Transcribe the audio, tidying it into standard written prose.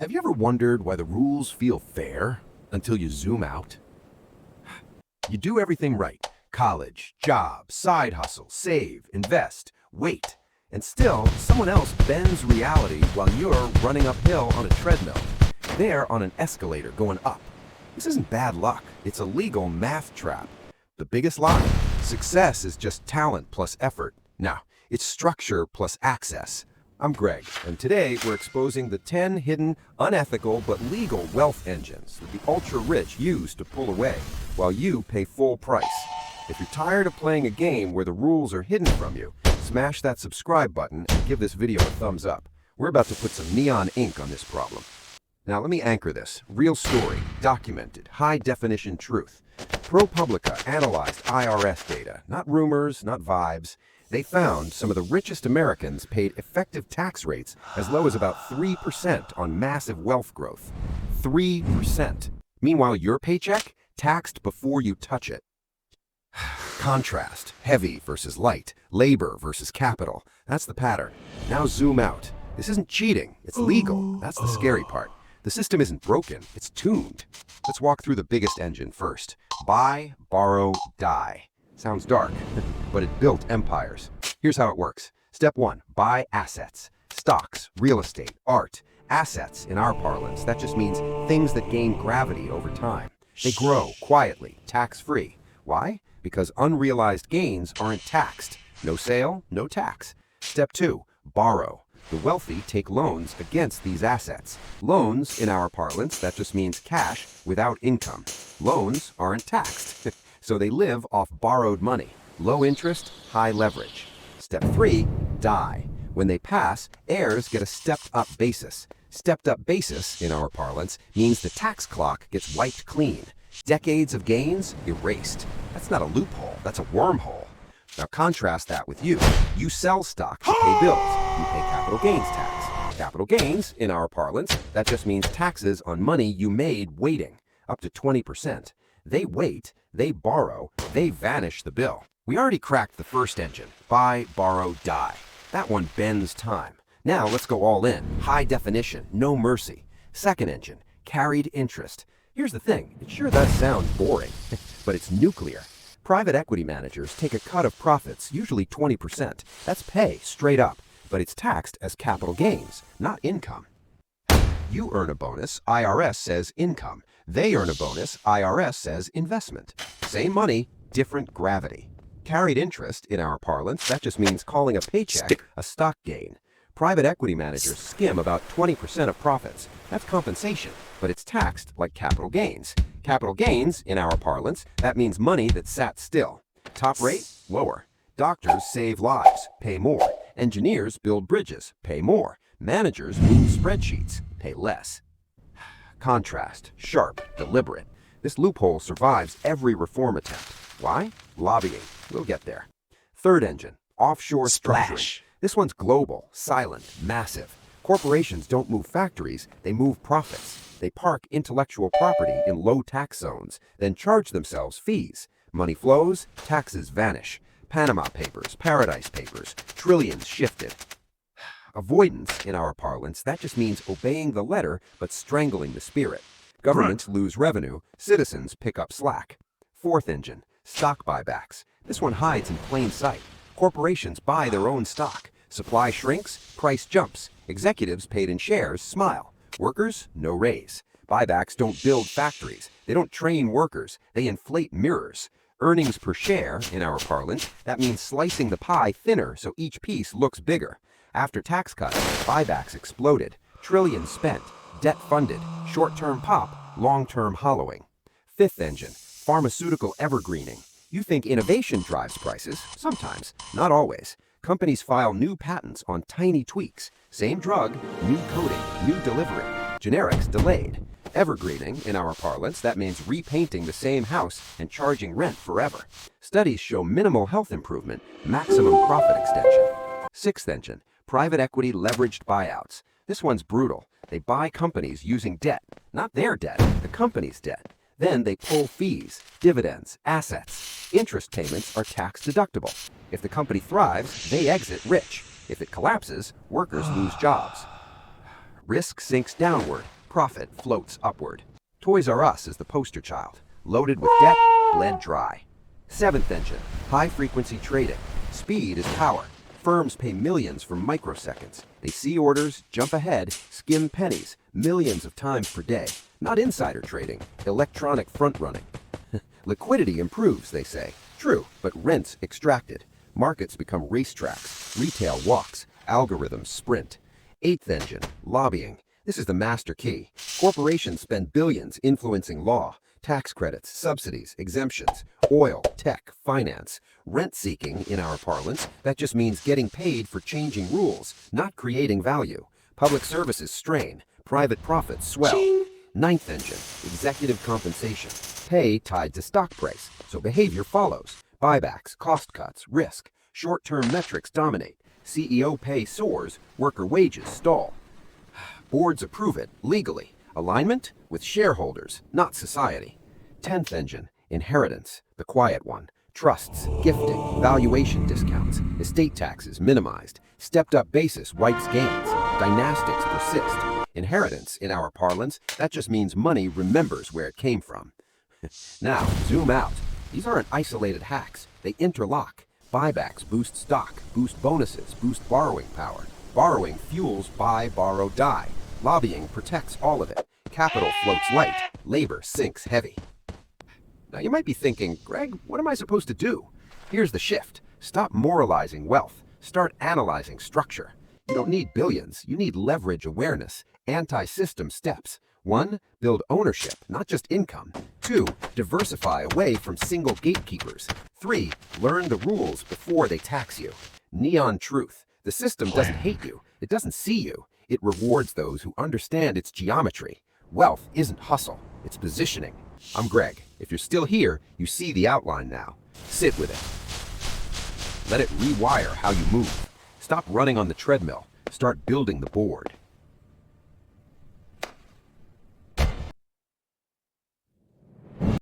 Have you ever wondered why the rules feel fair until you zoom out? You do everything right. College, job, side hustle, save, invest, wait. And still, someone else bends reality while you're running uphill on a treadmill. They're on an escalator going up. This isn't bad luck. It's a legal math trap. The biggest lie? Success is just talent plus effort. No, it's structure plus access. I'm Greg, and today we're exposing the 10 hidden, unethical, but legal wealth engines that the ultra-rich use to pull away, while you pay full price. If you're tired of playing a game where the rules are hidden from you, smash that subscribe button and give this video a thumbs up. We're about to put some neon ink on this problem. Now let me anchor this. Real story, documented, high-definition truth. ProPublica analyzed IRS data, not rumors, not vibes. They found some of the richest Americans paid effective tax rates as low as about 3% on massive wealth growth. 3%. Meanwhile, your paycheck, taxed before you touch it. Contrast, heavy versus light, labor versus capital. That's the pattern. Now zoom out. This isn't cheating, it's legal. That's the scary part. The system isn't broken, it's tuned. Let's walk through the biggest engine first. Buy, borrow, die. Sounds dark, but it built empires. Here's how it works. Step 1, buy assets. Stocks, real estate, art. Assets, in our parlance, that just means things that gain gravity over time. They grow quietly, tax-free. Why? Because unrealized gains aren't taxed. No sale, no tax. Step 2, borrow. The wealthy take loans against these assets. Loans, in our parlance, that just means cash without income. Loans aren't taxed, so they live off borrowed money. Low interest, high leverage. Step 3, die. When they pass, heirs get a stepped-up basis. Stepped-up basis, in our parlance, means the tax clock gets wiped clean. Decades of gains erased. That's not a loophole, that's a wormhole. Now contrast that with you. You sell stock to pay bills. You pay capital gains tax. Capital gains, in our parlance, that just means taxes on money you made waiting, up to 20%. They wait, they borrow, they vanish the bill. We already cracked the first engine, buy, borrow, die. That one bends time. Now let's go all in, high definition, no mercy. Second engine, carried interest. Here's the thing, it sure does sound boring, but it's nuclear. Private equity managers take a cut of profits, usually 20%. That's pay, straight up, but it's taxed as capital gains, not income. You earn a bonus, IRS says income. They earn a bonus, IRS says investment. Same money, different gravity. Carried interest, in our parlance, that just means calling a paycheck a stock gain. Private equity managers skim about 20% of profits. That's compensation, but it's taxed like capital gains. Capital gains, in our parlance, that means money that sat still. Top rate, lower. Doctors save lives, pay more. Engineers build bridges, pay more. Managers move spreadsheets, pay less. Contrast, sharp, deliberate. This loophole survives every reform attempt. Why? Lobbying. We'll get there. Third engine, offshore structuring. This one's global, silent, massive. Corporations don't move factories, they move profits. They park intellectual property in low tax zones, then charge themselves fees. Money flows, taxes vanish. Panama Papers, Paradise Papers, trillions shifted. Avoidance, in our parlance, that just means obeying the letter but strangling the spirit. Governments lose revenue, citizens pick up slack. Fourth engine, stock buybacks. This one hides in plain sight. Corporations buy their own stock. Supply shrinks, price jumps. Executives paid in shares smile. Workers, no raise. Buybacks don't build factories. They don't train workers. They inflate mirrors. Earnings per share, in our parlance, that means slicing the pie thinner so each piece looks bigger. After tax cuts, buybacks exploded. Trillions spent. Debt funded. Short-term pop, long-term hollowing. Fifth engine, pharmaceutical evergreening. You think innovation drives prices? Sometimes, not always. Companies file new patents on tiny tweaks. Same drug, new coating, new delivery. Generics delayed. Evergreening, in our parlance, that means repainting the same house and charging rent forever. Studies show minimal health improvement, maximum profit extension. Sixth engine, private equity leveraged buyouts. This one's brutal. They buy companies using debt, not their debt, the company's debt. Then they pull fees, dividends, assets. Interest payments are tax deductible. If the company thrives, they exit rich. If it collapses, workers lose jobs. Risk sinks downward, profit floats upward. Toys R Us is the poster child. Loaded with debt, bled dry. Seventh engine, high-frequency trading. Speed is power. Firms pay millions for microseconds. They see orders, jump ahead, skim pennies, millions of times per day. Not insider trading, electronic front-running. Liquidity improves, they say. True, but rent's extracted. Markets become racetracks. Retail walks. Algorithms sprint. Eighth engine, lobbying. This is the master key. Corporations spend billions influencing law, tax credits, subsidies, exemptions, oil, tech, finance. Rent-seeking, in our parlance, that just means getting paid for changing rules, not creating value. Public services strain. Private profits swell. Ching. Ninth engine, executive compensation. Pay tied to stock price, so behavior follows. Buybacks, cost cuts, risk. Short-term metrics dominate. CEO pay soars, worker wages stall. Boards approve it legally. Alignment with shareholders, not society. Tenth engine, inheritance, the quiet one. Trusts, gifting, valuation discounts, estate taxes minimized. Stepped-up basis wipes gains. Dynastics persist. Inheritance, in our parlance, that just means money remembers where it came from. Now, zoom out. These aren't isolated hacks. They interlock. Buybacks boost stock, boost bonuses, boost borrowing power. Borrowing fuels buy, borrow, die. Lobbying protects all of it. Capital floats light. Labor sinks heavy. Now you might be thinking, Greg, what am I supposed to do? Here's the shift. Stop moralizing wealth. Start analyzing structure. You don't need billions. You need leverage awareness. Anti-system steps. 1. Build ownership, not just income. 2. Diversify away from single gatekeepers. 3. Learn the rules before they tax you. Neon truth. The system doesn't hate you. It doesn't see you. It rewards those who understand its geometry. Wealth isn't hustle. It's positioning. I'm Greg. If you're still here, you see the outline now. Sit with it. Let it rewire how you move. Stop running on the treadmill. Start building the board.